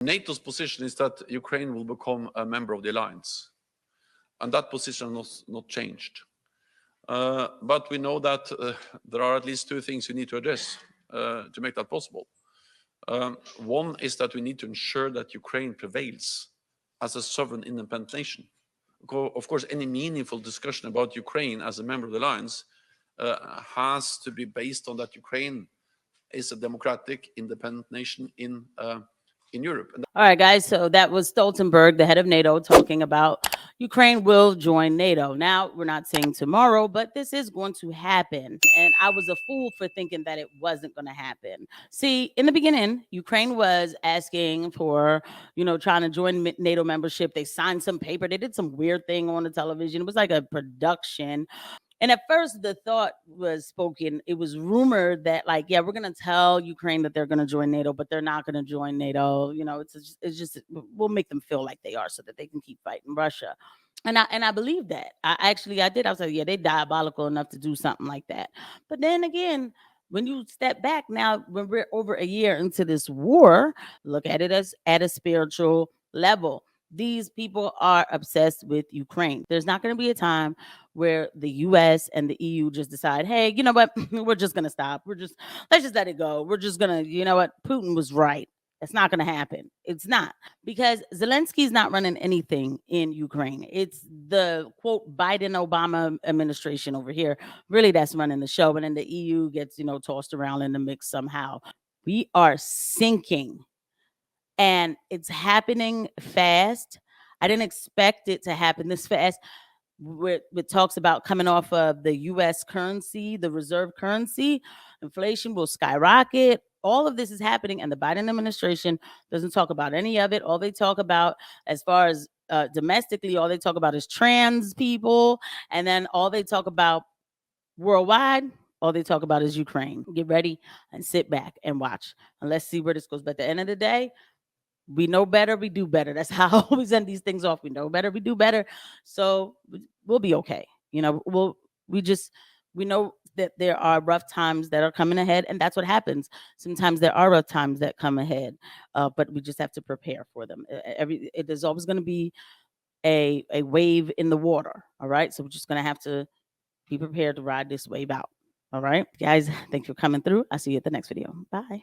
NATO's position is that Ukraine will become a member of the alliance, and that position has not changed. But we know that there are at least two things we need to address to make that possible. One is that we need to ensure that Ukraine prevails as a sovereign, independent nation. Of course, any meaningful discussion about Ukraine as a member of the alliance has to be based on that Ukraine is a democratic, independent nation in Europe. All right, guys. So that was Stoltenberg, the head of NATO, talking about Ukraine will join NATO. Now, we're not saying tomorrow, but this is going to happen. And I was a fool for thinking that it wasn't going to happen. See, in the beginning, Ukraine was asking for, trying to join NATO membership. They signed some paper. They did some weird thing on the television. It was like a production. And at first, the thought was spoken. It was rumored that, we're going to tell Ukraine that they're going to join NATO, but they're not going to join NATO. It's just we'll make them feel like they are so that they can keep fighting Russia. And I believe that. I did. I was like, yeah, they're diabolical enough to do something like that. But then again, when you step back now, when we're over a year into this war, look at it as at a spiritual level. These people are obsessed with Ukraine. There's not going to be a time where the US and the EU just decide, hey, you know what? We're just going to stop. Let's just let it go. We're just going to, you know what? Putin was right. It's not going to happen. It's not, because Zelensky's not running anything in Ukraine. It's the quote Biden-Obama administration over here. Really, that's running the show. And then the EU gets, tossed around in the mix somehow. We are sinking. And it's happening fast. I didn't expect it to happen this fast. It talks about coming off of the U.S. currency, the reserve currency, inflation will skyrocket. All of this is happening, and the Biden administration doesn't talk about any of it. All they talk about, as far as domestically, all they talk about is trans people, and then all they talk about worldwide, all they talk about is Ukraine. Get ready and sit back and watch, and let's see where this goes. But at the end of the day, we know better, we do better. That's how I always end these things off. We know better, we do better. So we'll be okay. We know that there are rough times that are coming ahead, and that's what happens. Sometimes there are rough times that come ahead, but we just have to prepare for them. There's always going to be a wave in the water. All right. So we're just going to have to be prepared to ride this wave out. All right, guys, thanks for coming through. I'll see you at the next video. Bye.